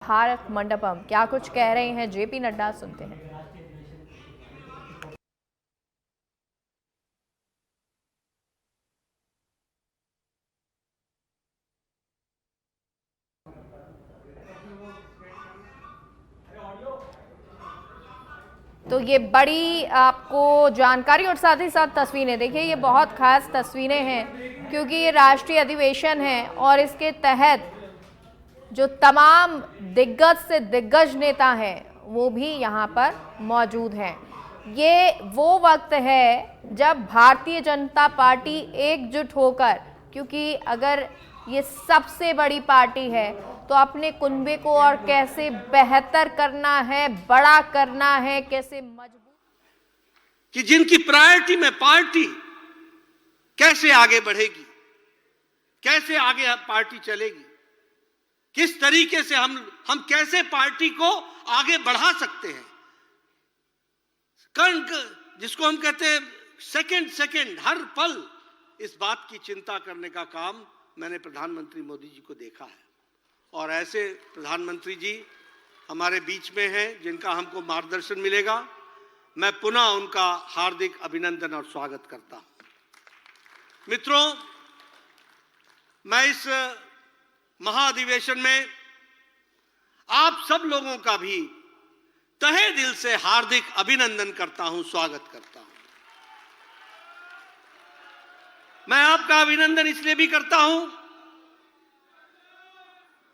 भारत मंडपम क्या कुछ कह रहे हैं जेपी नड्डा, सुनते हैं। तो ये बड़ी आपको जानकारी और साथ ही साथ तस्वीरें देखिए, ये बहुत खास तस्वीरें हैं क्योंकि ये राष्ट्रीय अधिवेशन है और इसके तहत जो तमाम दिग्गज से दिग्गज नेता हैं वो भी यहाँ पर मौजूद हैं। ये वो वक्त है जब भारतीय जनता पार्टी एकजुट होकर, क्योंकि अगर ये सबसे बड़ी पार्टी है तो अपने कुनबे को और कैसे बेहतर करना है, बड़ा करना है, कैसे मजबूत कि जिनकी प्रायोरिटी में पार्टी कैसे आगे बढ़ेगी, कैसे आगे पार्टी चलेगी, किस तरीके से हम कैसे पार्टी को आगे बढ़ा सकते हैं। कण जिसको हम कहते हैं सेकंड हर पल इस बात की चिंता करने का काम मैंने प्रधानमंत्री मोदी जी को देखा है। और ऐसे प्रधानमंत्री जी हमारे बीच में हैं जिनका हमको मार्गदर्शन मिलेगा। मैं पुनः उनका हार्दिक अभिनंदन और स्वागत करता हूं। मित्रों, मैं इस महाधिवेशन में आप सब लोगों का भी तहे दिल से हार्दिक अभिनंदन करता हूं, स्वागत करता हूं। मैं आपका अभिनंदन इसलिए भी करता हूं,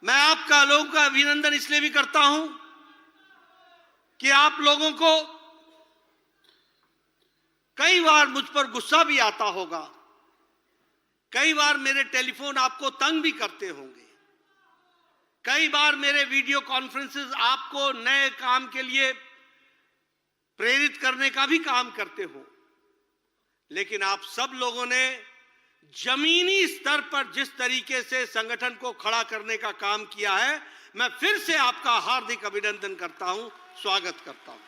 मैं आपका लोगों का अभिनंदन इसलिए भी करता हूं कि आप लोगों को कई बार मुझ पर गुस्सा भी आता होगा, कई बार मेरे टेलीफोन आपको तंग भी करते होंगे, कई बार मेरे वीडियो कॉन्फ्रेंसेस आपको नए काम के लिए प्रेरित करने का भी काम करते हो। लेकिन आप सब लोगों ने जमीनी स्तर पर जिस तरीके से संगठन को खड़ा करने का काम किया है, मैं फिर से आपका हार्दिक अभिनंदन करता हूं, स्वागत करता हूं।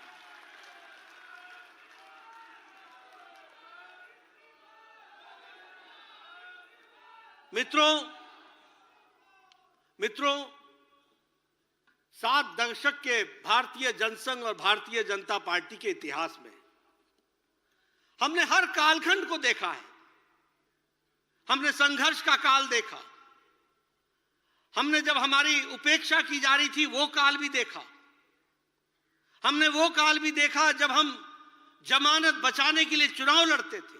मित्रों 7 दशक के भारतीय जनसंघ और भारतीय जनता पार्टी के इतिहास में हमने हर कालखंड को देखा है। हमने संघर्ष का काल देखा, हमने जब हमारी उपेक्षा की जा रही थी वो काल भी देखा, हमने वो काल भी देखा जब हम जमानत बचाने के लिए चुनाव लड़ते थे,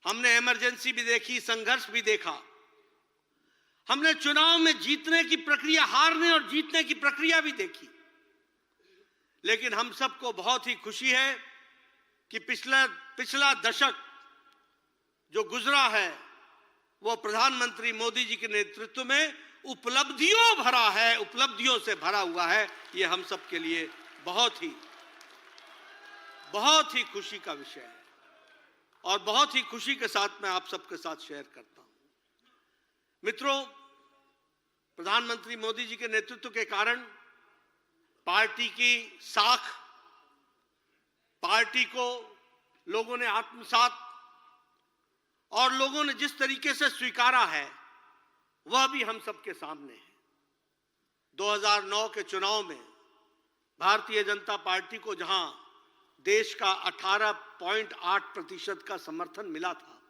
हमने इमरजेंसी भी देखी, संघर्ष भी देखा, हमने चुनाव में जीतने की प्रक्रिया, हारने और जीतने की प्रक्रिया भी देखी। लेकिन हम सबको बहुत ही खुशी है कि पिछला दशक जो गुजरा है वो प्रधानमंत्री मोदी जी के नेतृत्व में उपलब्धियों भरा है, उपलब्धियों से भरा हुआ है। ये हम सब के लिए बहुत ही खुशी का विषय है और बहुत ही खुशी के साथ मैं आप सबके साथ शेयर करता हूं। मित्रों, प्रधानमंत्री मोदी जी के नेतृत्व के कारण पार्टी की साख, पार्टी को लोगों ने आत्मसात और लोगों ने जिस तरीके से स्वीकारा है वह भी हम सबके सामने है। 2009 के चुनाव में भारतीय जनता पार्टी को जहां देश का 18.8% का समर्थन मिला था,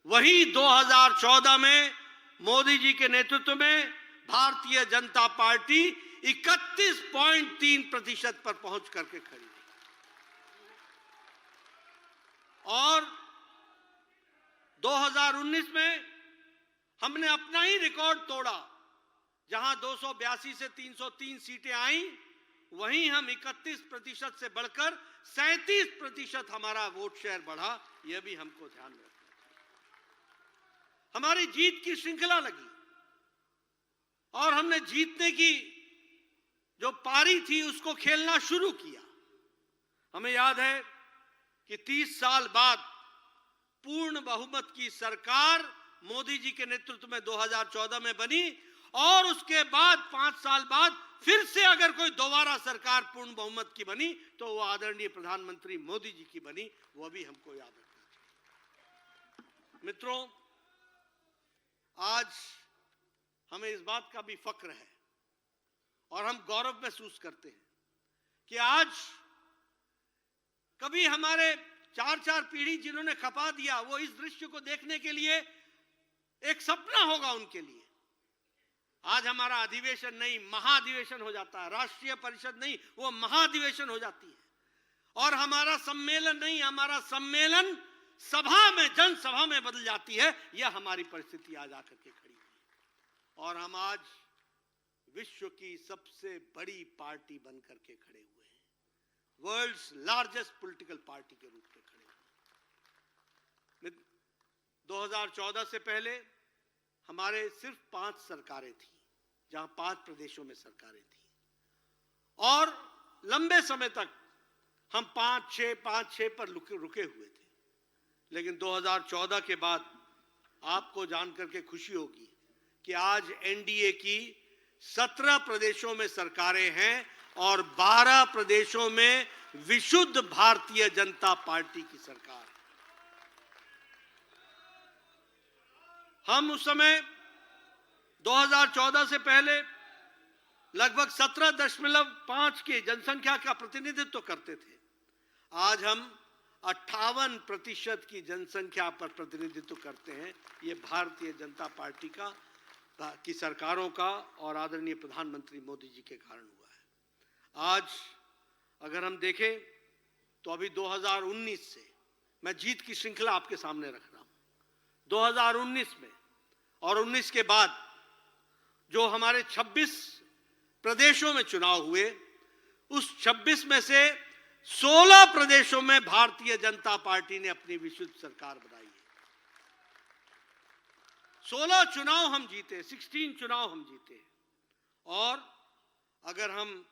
वहीं 2014 में मोदी जी के नेतृत्व में भारतीय जनता पार्टी 31.3% पर पहुंच करके खड़ी है। और 2019 में हमने अपना ही रिकॉर्ड तोड़ा, जहां 282 से 303 सीटें आई, वहीं हम 31% से बढ़कर 37% हमारा वोट शेयर बढ़ा। यह भी हमको ध्यान में रखना चाहिए। हमारी जीत की श्रृंखला लगी और हमने जीतने की जो पारी थी उसको खेलना शुरू किया। हमें याद है कि 30 साल बाद पूर्ण बहुमत की सरकार मोदी जी के नेतृत्व में 2014 में बनी और उसके बाद 5 साल बाद फिर से अगर कोई दोबारा सरकार पूर्ण बहुमत की बनी तो वो आदरणीय प्रधानमंत्री मोदी जी की बनी। वो भी हमको याद रखना चाहिए। मित्रों, आज हमें इस बात का भी फक्र है और हम गौरव महसूस करते हैं कि आज कभी हमारे चार पीढ़ी जिन्होंने खपा दिया, वो इस दृश्य को देखने के लिए एक सपना होगा उनके लिए। आज हमारा अधिवेशन नहीं, महाधिवेशन हो जाता है। राष्ट्रीय परिषद नहीं, वो महाधिवेशन हो जाती है। और हमारा सम्मेलन नहीं, हमारा सम्मेलन सभा में, जनसभा में बदल जाती है। यह हमारी परिस्थिति आज आकर के खड़ी है। और हम आज विश्व की सबसे बड़ी पार्टी बनकर के खड़े हुए हैं, वर्ल्ड्स लार्जेस्ट पॉलिटिकल पार्टी के रूप में खड़े हुए। 2014 से पहले हमारे सिर्फ 5 सरकारें थी, जहां 5 प्रदेशों में सरकारें थी, और लंबे समय तक हम 5-6 पर रुके हुए थे। लेकिन 2014 के बाद आपको जानकर के खुशी होगी कि आज एनडीए की 17 प्रदेशों में सरकारें हैं और 12 प्रदेशों में विशुद्ध भारतीय जनता पार्टी की सरकार है। हम उस समय 2014 से पहले लगभग 17.5 की जनसंख्या का प्रतिनिधित्व करते थे। आज हम 58% की जनसंख्या पर प्रतिनिधित्व करते हैं। ये भारतीय जनता पार्टी की सरकारों का और आदरणीय प्रधानमंत्री मोदी जी के कारण हुआ है। आज अगर हम देखें तो अभी 2019 से, मैं जीत की श्रृंखला आपके सामने रख रहा हूं, 2019 में और 19 के बाद जो हमारे 26 प्रदेशों में चुनाव हुए, उस 26 में से 16 प्रदेशों में भारतीय जनता पार्टी ने अपनी विशुद्ध सरकार बनाई है। 16 चुनाव हम जीते, 16 चुनाव हम जीते। और अगर हम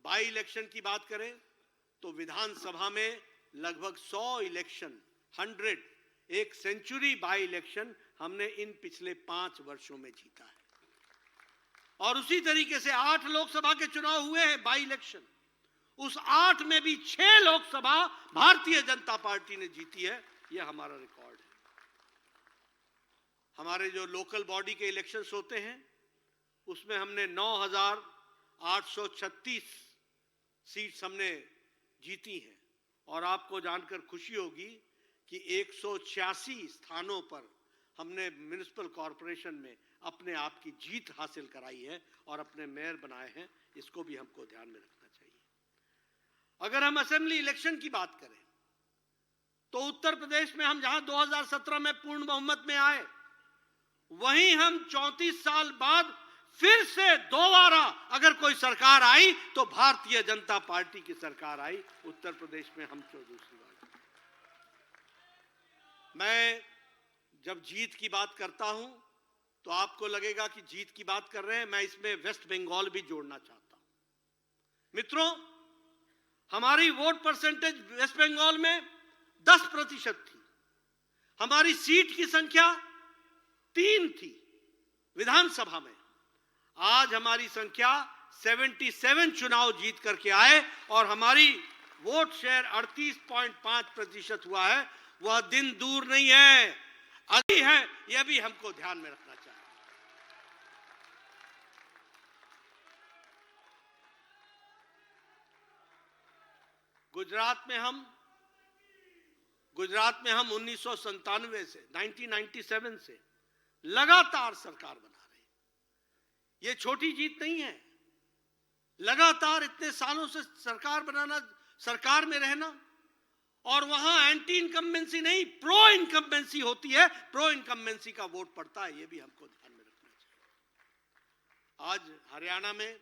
बाई इलेक्शन की बात करें तो विधानसभा में लगभग 100 इलेक्शन, 100, एक सेंचुरी बाई इलेक्शन हमने इन पिछले 5 वर्षों में जीता है। और उसी तरीके से 8 लोकसभा के चुनाव हुए हैं बाई इलेक्शन, उस 8 में भी 6 लोकसभा भारतीय जनता पार्टी ने जीती है। यह हमारा रिकॉर्ड है। हमारे जो लोकल बॉडी के इलेक्शंस होते हैं उसमें हमने 9,836 सीट्स हमने जीती हैं। और आपको जानकर खुशी होगी कि 186 स्थानों पर हमने म्युनिसिपल कॉरपोरेशन में अपने आप की जीत हासिल कराई है और अपने मेयर बनाए हैं। इसको भी हमको ध्यान में रखना चाहिए। अगर हम असेंबली इलेक्शन की बात करें तो उत्तर प्रदेश में हम जहां 2017 में पूर्ण बहुमत में आए, वहीं हम 34 साल बाद फिर से दोबारा अगर कोई सरकार आई तो भारतीय जनता पार्टी की सरकार आई। उत्तर प्रदेश में हम दूसरी बार। मैं जब जीत की बात करता हूं तो आपको लगेगा कि जीत की बात कर रहे हैं, मैं इसमें वेस्ट बंगाल भी जोड़ना चाहता हूं। मित्रों, हमारी वोट परसेंटेज वेस्ट बंगाल में 10% थी। हमारी सीट की संख्या 3 थी विधानसभा में। आज हमारी संख्या 77 चुनाव जीत करके आए और हमारी वोट शेयर 38.5% हुआ है। वह दिन दूर नहीं है, अभी है। यह भी हमको ध्यान में रखना चाहिए। गुजरात में हम 1997 से लगातार सरकार बना रहे हैं। यह छोटी जीत नहीं है। लगातार इतने सालों से सरकार बनाना, सरकार में रहना, और वहां एंटी इनकम्बेंसी नहीं, प्रो इनकम्बेंसी होती है। प्रो इनकम्बेंसी का वोट पड़ता है। यह भी हमको ध्यान में रखना चाहिए। आज हरियाणा में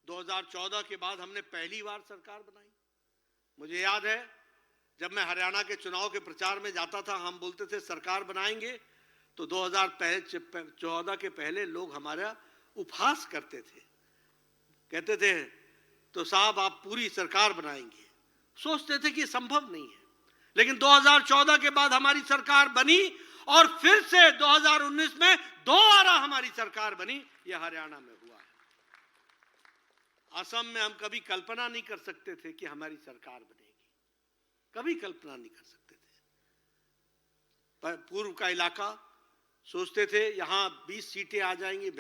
2014 के बाद हमने पहली बार सरकार बनाई। मुझे याद है जब मैं हरियाणा के चुनाव के प्रचार में जाता था, हम बोलते थे सरकार बनाएंगे, तो 2014 के पहले लोग हमारा उपहास करते थे, कहते थे तो साहब आप पूरी सरकार बनाएंगे। सोचते थे कि संभव नहीं है। लेकिन 2014 के बाद हमारी सरकार बनी और फिर से 2019 में दोबारा हमारी सरकार बनी। यह हरियाणा में हुआ है। असम में हम कभी कल्पना नहीं कर सकते थे कि हमारी सरकार बनेगी, कभी कल्पना नहीं कर सकते थे। पूर्व का इलाका सोचते थे यहां 20 सीटें आ जाएंगी।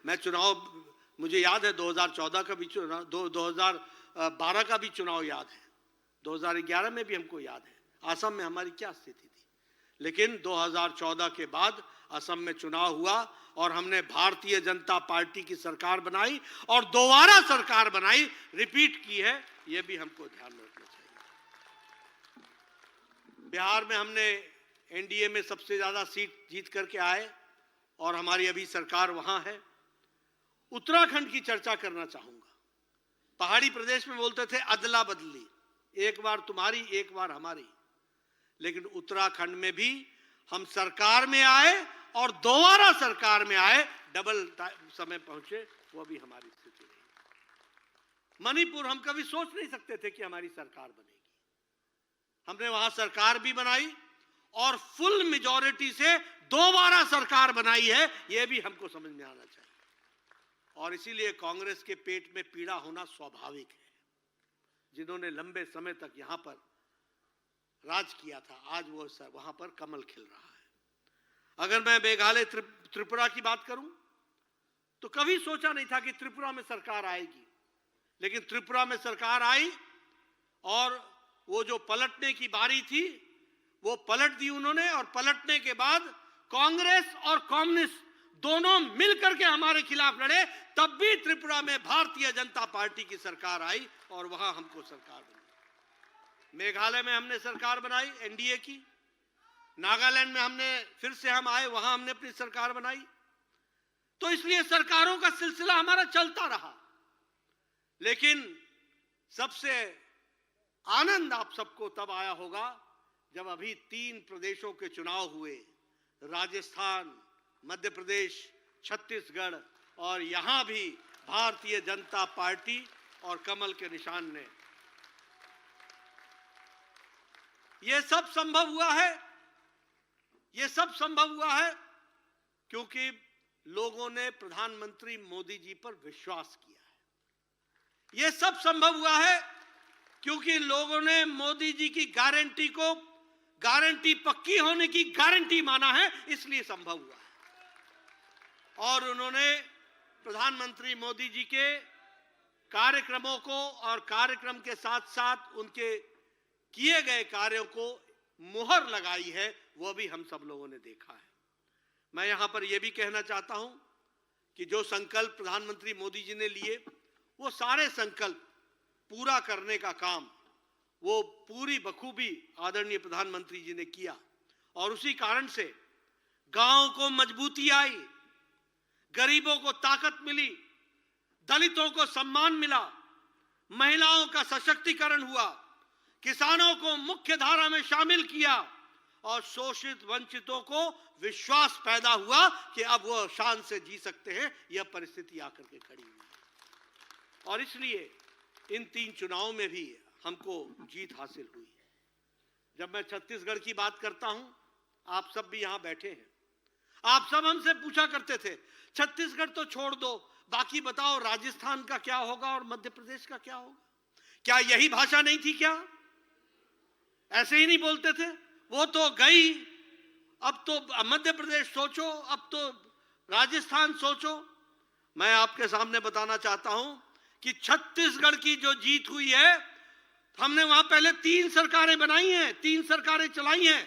मैं चुनाव मुझे याद है 2014 का भी चुनाव, 2012 का भी चुनाव याद है, 2011 में भी हमको याद है असम में हमारी क्या स्थिति थी। लेकिन 2014 के बाद असम में चुनाव हुआ और हमने भारतीय जनता पार्टी की सरकार बनाई और दोबारा सरकार बनाई, रिपीट की है, यह भी हमको ध्यान में रखना चाहिए। बिहार में हमने एनडीए में सबसे ज्यादा सीट जीत करके आए और हमारी अभी सरकार वहां है। उत्तराखंड की चर्चा करना चाहूंगा। पहाड़ी प्रदेश में बोलते थे अदला बदली, एक बार तुम्हारी एक बार हमारी, लेकिन उत्तराखंड में भी हम सरकार में आए और दोबारा सरकार में आए, डबल समय पहुंचे, वो भी हमारी स्थिति रही। मणिपुर हम कभी सोच नहीं सकते थे कि हमारी सरकार बनेगी, हमने वहां सरकार भी बनाई और फुल मेजॉरिटी से दोबारा सरकार बनाई है, यह भी हमको समझ में आना चाहिए। और इसीलिए कांग्रेस के पेट में पीड़ा होना स्वाभाविक है। जिन्होंने लंबे समय तक यहां पर राज किया था, आज वो वहां पर कमल खिल रहा है। अगर मैं मेघालय त्रिपुरा की बात करूं तो कभी सोचा नहीं था कि त्रिपुरा में सरकार आएगी, लेकिन त्रिपुरा में सरकार आई और वो जो पलटने की बारी थी वो पलट दी उन्होंने, और पलटने के बाद कांग्रेस और कम्युनिस्ट दोनों मिलकर के हमारे खिलाफ लड़े, तब भी त्रिपुरा में भारतीय जनता पार्टी की सरकार आई और वहां हमको सरकार बनी। मेघालय में हमने सरकार बनाई एनडीए की, नागालैंड में हमने फिर से हम आए, वहां हमने अपनी सरकार बनाई। तो इसलिए सरकारों का सिलसिला हमारा चलता रहा। लेकिन सबसे आनंद आप सबको तब आया होगा जब अभी 3 प्रदेशों के चुनाव हुए, राजस्थान, मध्य प्रदेश, छत्तीसगढ़, और यहां भी भारतीय जनता पार्टी और कमल के निशान ने। यह सब संभव हुआ है, यह सब संभव हुआ है क्योंकि लोगों ने प्रधानमंत्री मोदी जी पर विश्वास किया है। यह सब संभव हुआ है क्योंकि लोगों ने मोदी जी की गारंटी को गारंटी पक्की होने की गारंटी माना है, इसलिए संभव हुआ है। और उन्होंने प्रधानमंत्री मोदी जी के कार्यक्रमों को और कार्यक्रम के साथ साथ उनके किए गए कार्यों को मुहर लगाई है, वो भी हम सब लोगों ने देखा है। मैं यहां पर यह भी कहना चाहता हूं कि जो संकल्प प्रधानमंत्री मोदी जी ने लिए, वो सारे संकल्प पूरा करने का काम वो पूरी बखूबी आदरणीय प्रधानमंत्री जी ने किया, और उसी कारण से गांव को मजबूती आई, गरीबों को ताकत मिली, दलितों को सम्मान मिला, महिलाओं का सशक्तिकरण हुआ, किसानों को मुख्य धारा में शामिल किया और शोषित वंचितों को विश्वास पैदा हुआ कि अब वो शान से जी सकते हैं। यह परिस्थिति आकर के खड़ी हुई और इसलिए इन 3 चुनावों में भी हमको जीत हासिल हुई है। जब मैं छत्तीसगढ़ की बात करता हूं, आप सब भी यहां बैठे हैं, आप सब हमसे पूछा करते थे छत्तीसगढ़ तो छोड़ दो, बाकी बताओ राजस्थान का क्या होगा और मध्य प्रदेश का क्या होगा? क्या यही भाषा नहीं थी क्या? ऐसे ही नहीं बोलते थे? वो तो गई, अब तो मध्य प्रदेश सोचो, अब तो राजस्थान सोचो। मैं आपके सामने बताना चाहता हूं कि छत्तीसगढ़ की जो जीत हुई है, हमने वहां पहले 3 सरकारें बनाई हैं, 3 सरकारें चलाई हैं,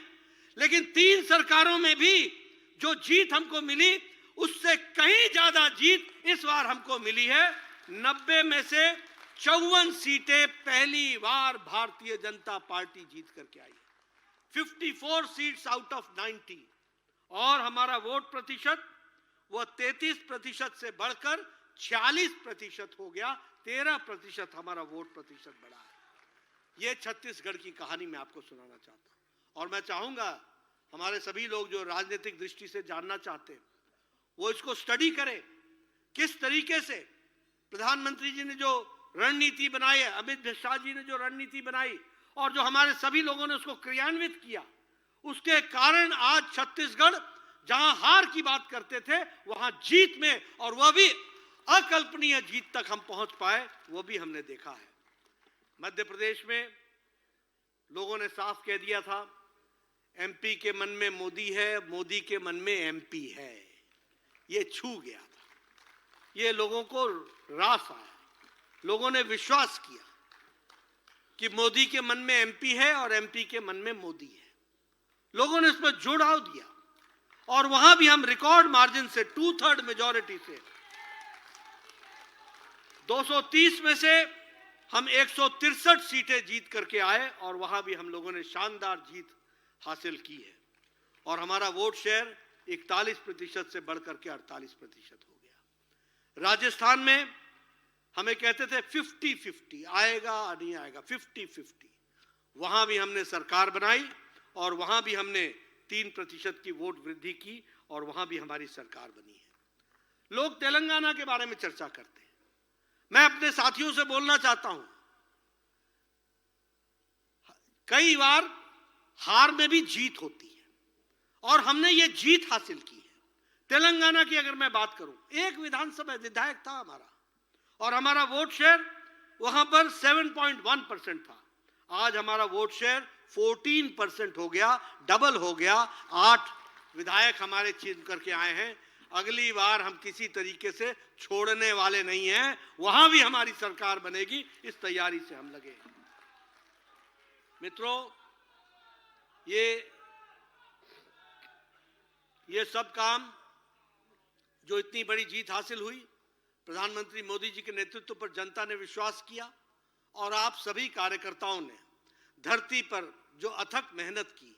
लेकिन 3 सरकारों में भी जो जीत हमको मिली उससे कहीं ज्यादा जीत इस बार हमको मिली है। 90 में से 54 सीटें पहली बार भारतीय जनता पार्टी जीत करके आई है, 54 सीट्स आउट ऑफ 90, और हमारा वोट प्रतिशत वो 33% से बढ़कर 46% हो गया, 13% हमारा वोट प्रतिशत बढ़ा है। यह छत्तीसगढ़ की कहानी मैं आपको सुनाना चाहता हूं, और मैं चाहूंगा हमारे सभी लोग जो राजनीतिक दृष्टि से जानना चाहते हैं वो इसको स्टडी करें, किस तरीके से प्रधानमंत्री जी ने जो रणनीति बनाई है, अमित शाह जी ने जो रणनीति बनाई और जो हमारे सभी लोगों ने उसको क्रियान्वित किया, उसके कारण आज छत्तीसगढ़ जहां हार की बात करते थे वहां जीत में, और वह भी अकल्पनीय जीत तक हम पहुंच पाए, वो भी हमने देखा है। मध्य प्रदेश में लोगों ने साफ कह दिया था एमपी के मन में मोदी है, मोदी के मन में एमपी है, ये छू गया था। ये लोगों को रास आया, लोगों ने विश्वास किया कि मोदी के मन में एमपी है और एमपी के मन में मोदी है। लोगों ने इस पर जुड़ाव दिया और वहां भी हम रिकॉर्ड मार्जिन से 2/3 मेजॉरिटी से 230 में से हम 163 सीटें जीत करके आए और वहां भी हम लोगों ने शानदार जीत हासिल की है और हमारा वोट शेयर 41% से बढ़कर के 48% हो गया। राजस्थान में हमें कहते थे 50-50 आएगा नहीं आएगा, 50-50, वहां भी हमने सरकार बनाई और वहां भी हमने 3% की वोट वृद्धि की और वहां भी हमारी सरकार बनी है। लोग तेलंगाना के बारे में चर्चा करते हैं, मैं अपने साथियों से बोलना चाहता हूं, कई बार हार में भी जीत होती है और हमने ये जीत हासिल की है। तेलंगाना की अगर मैं बात करूं, एक विधानसभा विधायक था हमारा और हमारा वोट शेयर वहां पर 7.1% था। आज हमारा वोट शेयर 14% हो गया, डबल हो गया। 8 विधायक हमारे चुन करके आए हैं। अगली बार हम किसी तरीके से छोड़ने वाले नहीं हैं, वहां भी हमारी सरकार बनेगी, इस तैयारी से हम लगे हैं। मित्रों, ये सब काम जो इतनी बड़ी जीत हासिल हुई, प्रधानमंत्री मोदी जी के नेतृत्व पर जनता ने विश्वास किया और आप सभी कार्यकर्ताओं ने धरती पर जो अथक मेहनत की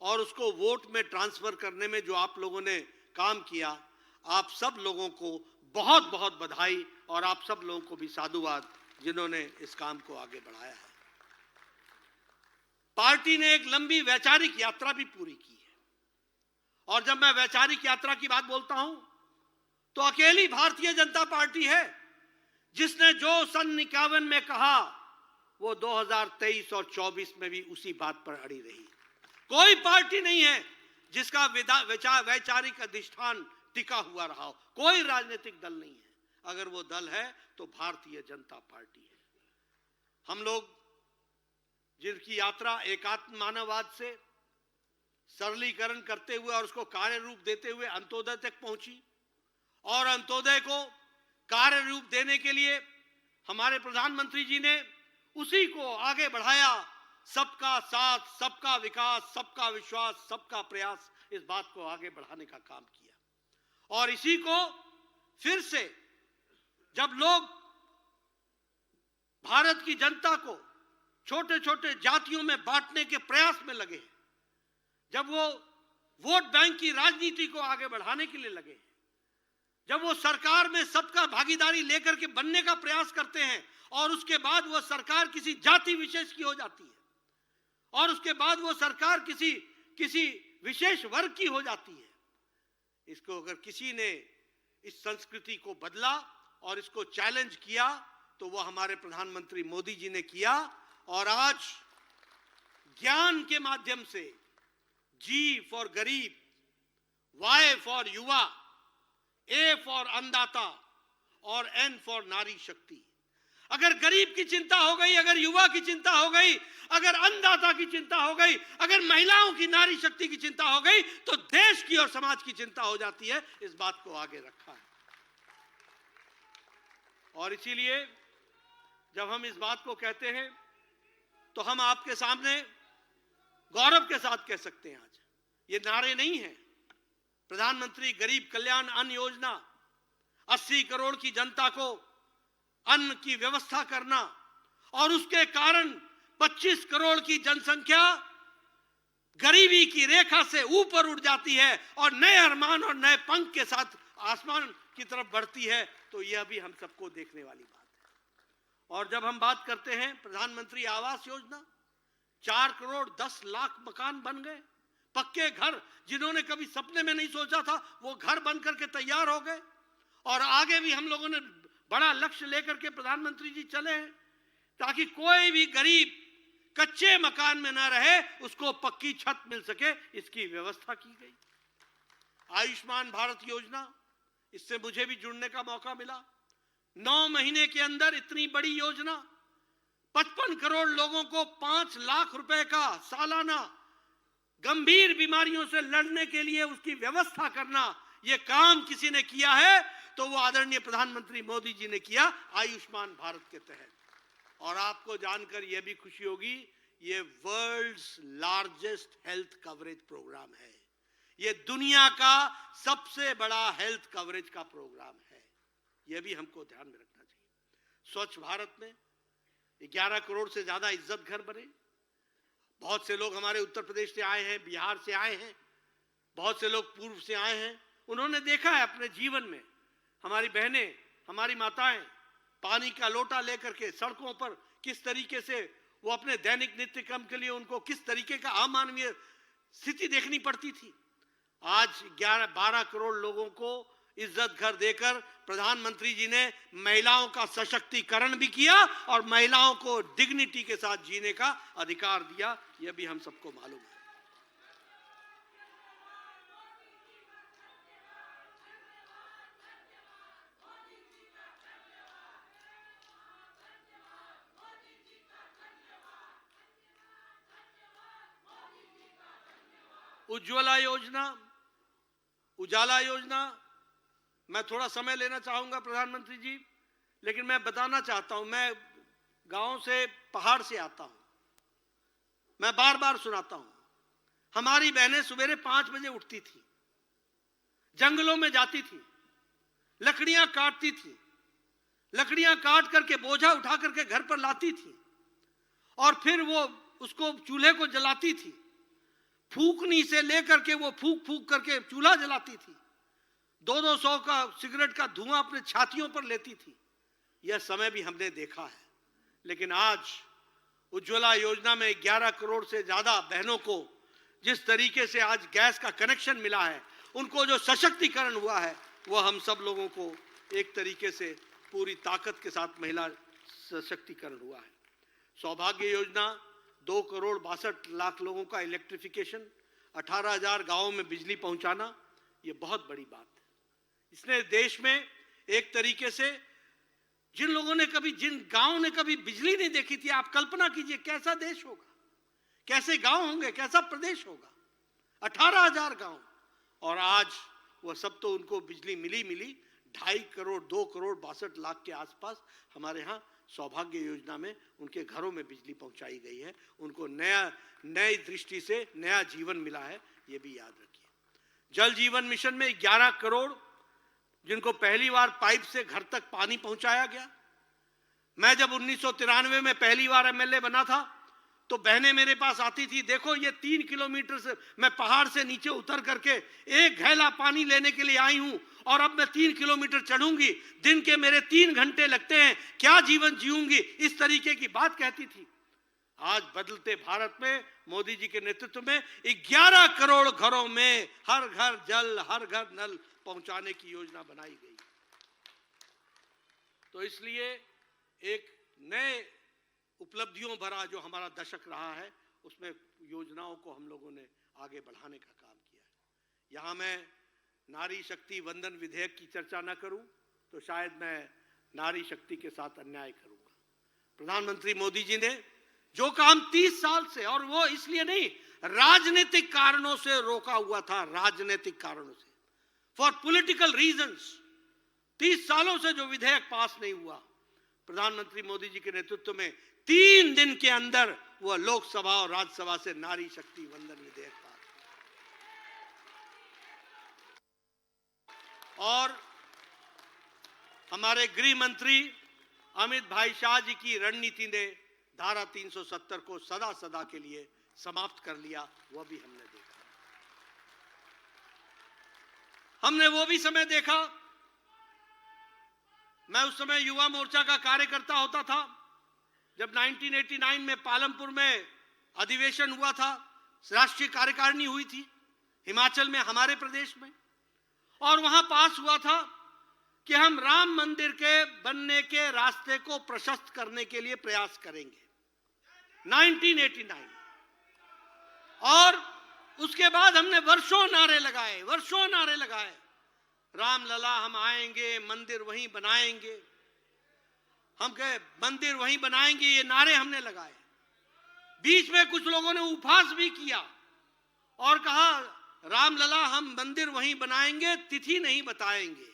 और उसको वोट में ट्रांसफर करने में जो आप लोगों ने काम किया, आप सब लोगों को बहुत बहुत बधाई और आप सब लोगों को भी साधुवाद जिन्होंने इस काम को आगे बढ़ाया है। पार्टी ने एक लंबी वैचारिक यात्रा भी पूरी की है और जब मैं वैचारिक यात्रा की बात बोलता हूं तो अकेली भारतीय जनता पार्टी है जिसने जो सन 51 में कहा वो 2023 और 24 में भी उसी बात पर अड़ी रही। कोई पार्टी नहीं है जिसका वैचारिक अधिष्ठान टिका हुआ रहा हो, कोई राजनीतिक दल नहीं है। अगर वो दल है तो भारतीय जनता पार्टी है। हम लोग जिनकी यात्रा एकात्म मानववाद से सरलीकरण करते हुए और उसको कार्य रूप देते हुए अंत्योदय तक पहुंची और अंत्योदय को कार्य रूप देने के लिए हमारे प्रधानमंत्री जी ने उसी को आगे बढ़ाया। सबका साथ, सबका विकास, सबका विश्वास, सबका प्रयास, इस बात को आगे बढ़ाने का काम किया और इसी को फिर से जब लोग भारत की जनता को छोटे छोटे जातियों में बांटने के प्रयास में लगे हैं, जब वो वोट बैंक की राजनीति को आगे बढ़ाने के लिए लगे हैं, जब वो सरकार में सबका भागीदारी लेकर के बनने का प्रयास करते हैं और उसके बाद वो सरकार किसी जाति विशेष की हो जाती है और उसके बाद वो सरकार किसी विशेष वर्ग की हो जाती है, इसको अगर किसी ने इस संस्कृति को बदला और इसको चैलेंज किया तो वो हमारे प्रधानमंत्री मोदी जी ने किया और आज ज्ञान के माध्यम से जी फॉर गरीब, वाई फॉर युवा, ए फॉर अन्नदाता और एन फॉर नारी शक्ति। अगर गरीब की चिंता हो गई, अगर युवा की चिंता हो गई, अगर अन्नदाता की चिंता हो गई, अगर महिलाओं की नारी शक्ति की चिंता हो गई तो देश की और समाज की चिंता हो जाती है। इस बात को आगे रखा है और इसीलिए जब हम इस बात को कहते हैं तो हम आपके सामने गौरव के साथ कह सकते हैं, आज ये नारे नहीं हैं। प्रधानमंत्री गरीब कल्याण अन्न योजना, 80 करोड़ की जनता को अन्न की व्यवस्था करना और उसके कारण 25 करोड़ की जनसंख्या गरीबी की रेखा से ऊपर उठ जाती है और नए अरमान और नए पंख के साथ आसमान की तरफ बढ़ती है, तो यह भी हम सबको देखने वाली बात है। और जब हम बात करते हैं प्रधानमंत्री आवास योजना, 4 करोड़ 10 लाख मकान बन गए, पक्के घर, जिन्होंने कभी सपने में नहीं सोचा था वो घर बन करके तैयार हो गए। और आगे भी हम लोगों ने बड़ा लक्ष्य लेकर के प्रधानमंत्री जी चले हैं ताकि कोई भी गरीब कच्चे मकान में ना रहे, उसको पक्की छत मिल सके, इसकी व्यवस्था की गई। आयुष्मान भारत योजना, इससे मुझे भी जुड़ने का मौका मिला। 9 महीने के अंदर इतनी बड़ी योजना, 55 करोड़ लोगों को 5 लाख रुपए का सालाना गंभीर बीमारियों से लड़ने के लिए उसकी व्यवस्था करना, ये काम किसी ने किया है तो वो आदरणीय प्रधानमंत्री मोदी जी ने किया आयुष्मान भारत के तहत। और आपको जानकर यह भी खुशी होगी, ये world's largest health coverage programme है। ये दुनिया का सबसे बड़ा हेल्थ कवरेज का प्रोग्राम है। यह भी हमको ध्यान में रखना चाहिए। स्वच्छ भारत में 11 करोड़ से ज्यादा इज्जत घर बने। बहुत से लोग हमारे उत्तर प्रदेश से आए हैं, बिहार से आए हैं, बहुत से लोग पूर्व से आए हैं। उन्होंने देखा है अपने जीवन में हमारी बहनें, हमारी माताएं पानी का लोटा लेकर के सड़कों पर किस तरीके से वो अपने दैनिक नित्य कर्म के लिए उनको किस तरीके का अमानवीय स्थिति देखनी पड़ती थी। आज 11-12 करोड़ लोगों को इज्जत घर देकर प्रधानमंत्री जी ने महिलाओं का सशक्तिकरण भी किया और महिलाओं को डिग्निटी के साथ जीने का अधिकार दिया। यह भी हम सबको मालूम है। उज्ज्वला योजना, उजाला योजना, मैं थोड़ा समय लेना चाहूंगा प्रधानमंत्री जी, लेकिन मैं बताना चाहता हूं, मैं गांव से, पहाड़ से आता हूं। मैं बार बार सुनाता हूं, हमारी बहनें सवेरे 5 बजे उठती थी, जंगलों में जाती थी, लकड़ियां काटती थी, लकड़ियां काट करके बोझा उठा करके घर पर लाती थी और फिर वो उसको चूल्हे को जलाती थी। फूकनी से लेकर के वो फूक फूक करके चूल्हा जलाती थी। 200 का सिगरेट का धुआं अपने छातियों पर लेती थी। यह समय भी हमने देखा है। लेकिन आज उज्ज्वला योजना में 11 करोड़ से ज्यादा बहनों को जिस तरीके से आज गैस का कनेक्शन मिला है, उनको जो सशक्तिकरण हुआ है, वह हम सब लोगों को एक तरीके से पूरी ताकत के साथ महिला सशक्तिकरण हुआ है। सौभाग्य योजना, 2 करोड़ 62 लाख लोगों का इलेक्ट्रिफिकेशन, 18,000 गांवों में बिजली पहुंचाना, यह बहुत बड़ी बात है। इसने देश में एक तरीके से जिन गांवों ने कभी बिजली नहीं देखी थी, आप कल्पना कीजिए कैसा देश होगा, कैसे गांव होंगे, कैसा प्रदेश होगा। 18,000 गांव, और आज वह सब तो उनको बिजली मिली 2.5 करोड़ 2 करोड़ 62 लाख के आसपास हमारे यहाँ सौभाग्य योजना में उनके घरों में बिजली पहुंचाई गई है। उनको नई दृष्टि से नया जीवन मिला है, ये भी याद रखिए। जल जीवन मिशन में 11 करोड़ जिनको पहली बार पाइप से घर तक पानी पहुंचाया गया। मैं जब 1993 में पहली बार एमएलए बना था तो बहनें मेरे पास आती थी, देखो ये 3 किलोमीटर से मैं पहाड़ से नीचे उतर करके एक घैला पानी लेने के लिए आई हूं और अब मैं 3 किलोमीटर चढ़ूंगी, दिन के मेरे 3 घंटे लगते हैं, क्या जीवन जीऊंगी, इस तरीके की बात कहती थी। आज बदलते भारत में मोदी जी के नेतृत्व में 11 करोड़ घरों में हर घर जल, हर घर नल पहुंचाने की योजना बनाई गई। तो इसलिए एक नए उपलब्धियों भरा जो हमारा दशक रहा है, उसमें योजनाओं को हम लोगों ने आगे बढ़ाने का काम किया है। यहां मैं नारी शक्ति वंदन विधेयक की चर्चा न करूं तो शायद मैं नारी शक्ति के साथ अन्याय करूंगा। प्रधानमंत्री मोदी जी ने जो काम 30 साल से, और वो इसलिए नहीं, राजनीतिक कारणों से रोका हुआ था, राजनीतिक कारणों से, फॉर पॉलिटिकल रीजंस 30 सालों से जो विधेयक पास नहीं हुआ, प्रधानमंत्री मोदी जी के नेतृत्व में 3 दिन के अंदर वह लोकसभा और राज्यसभा से नारी शक्ति वंदन विधेयक पास। और हमारे गृह मंत्री अमित भाई शाह जी की रणनीति ने धारा 370 को सदा सदा के लिए समाप्त कर लिया, वह भी हमने देखा। हमने वो भी समय देखा, मैं उस समय युवा मोर्चा का कार्यकर्ता होता था जब 1989 में पालमपुर में अधिवेशन हुआ था, राष्ट्रीय कार्यकारिणी हुई थी हिमाचल में, हमारे प्रदेश में, और वहां पास हुआ था कि हम राम मंदिर के बनने के रास्ते को प्रशस्त करने के लिए प्रयास करेंगे, 1989। और उसके बाद हमने वर्षों नारे लगाए, राम लला हम आएंगे, मंदिर वहीं बनाएंगे, हम कहे मंदिर वहीं बनाएंगे, ये नारे हमने लगाए। बीच में कुछ लोगों ने उपहास भी किया और कहा रामलला हम मंदिर वहीं बनाएंगे, तिथि नहीं बताएंगे,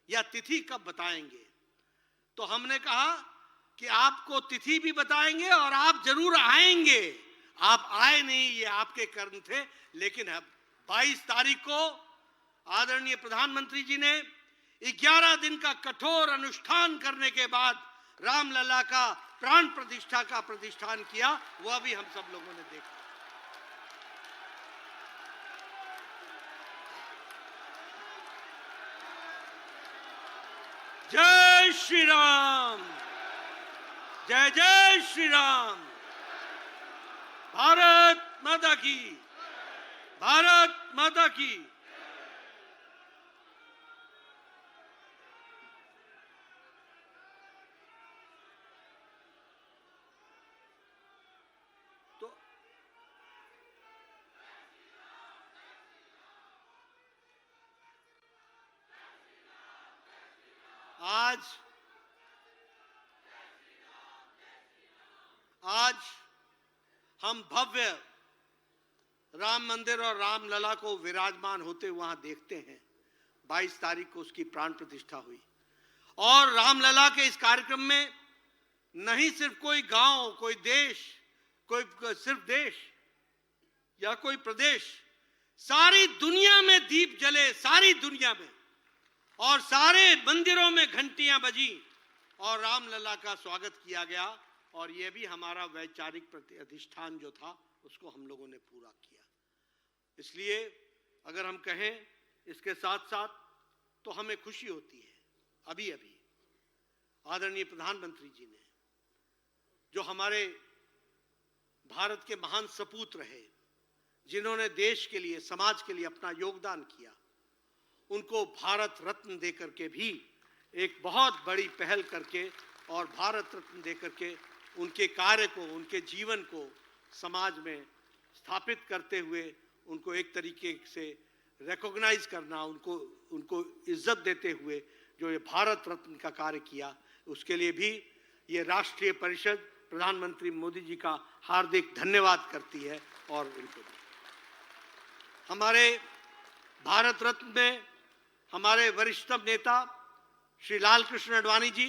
या तिथि कब बताएंगे। तो हमने कहा कि आपको तिथि भी बताएंगे और आप जरूर आएंगे। आप आए नहीं, ये आपके कर्म थे, लेकिन अब 22 तारीख को आदरणीय प्रधानमंत्री जी ने 11 दिन का कठोर अनुष्ठान करने के बाद रामलला का प्राण प्रतिष्ठा का प्रतिष्ठान किया। वह भी हम सब लोगों ने देखा। जय श्री राम, जय जय श्री राम। भारत माता की, भारत माता की। तो आज हम भव्य राम मंदिर और रामलला को विराजमान होते वहां देखते हैं। 22 तारीख को उसकी प्राण प्रतिष्ठा हुई और रामलला के इस कार्यक्रम में नहीं सिर्फ कोई गांव, कोई देश, कोई सिर्फ देश या कोई प्रदेश, सारी दुनिया में दीप जले, सारी दुनिया में, और सारे मंदिरों में घंटियां बजी और रामलला का स्वागत किया गया। और यह भी हमारा वैचारिक अधिष्ठान जो था उसको हम लोगों ने पूरा किया। इसलिए अगर हम कहें इसके साथ साथ तो हमें खुशी होती है। अभी अभी आदरणीय प्रधानमंत्री जी ने, जो हमारे भारत के महान सपूत रहे, जिन्होंने देश के लिए, समाज के लिए अपना योगदान किया, उनको भारत रत्न देकर के भी एक बहुत बड़ी पहल करके और भारत रत्न देकर के उनके कार्य को, उनके जीवन को समाज में स्थापित करते हुए उनको एक तरीके से रिकॉग्नाइज करना, उनको इज्जत देते हुए जो ये भारत रत्न का कार्य किया, उसके लिए भी ये राष्ट्रीय परिषद प्रधानमंत्री मोदी जी का हार्दिक धन्यवाद करती है। और उनको हमारे भारत रत्न में हमारे वरिष्ठतम नेता श्री लाल कृष्ण आडवाणी जी,